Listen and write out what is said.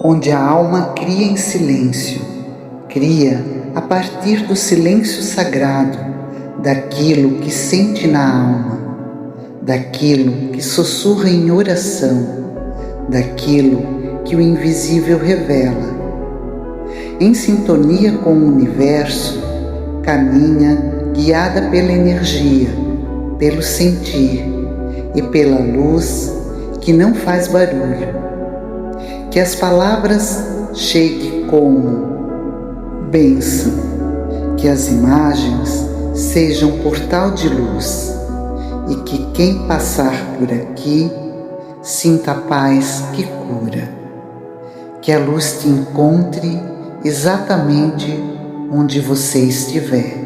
onde a alma cria em silêncio, cria a partir do silêncio sagrado, daquilo que sente na alma, daquilo que sussurra em oração, daquilo que o invisível revela. Em sintonia com o universo, caminha guiada pela energia, pelo sentir e pela luz que não faz barulho. Que as palavras cheguem como bênção, que as imagens sejam portal de luz e que quem passar por aqui sinta a paz que cura. Que a luz te encontre exatamente onde você estiver.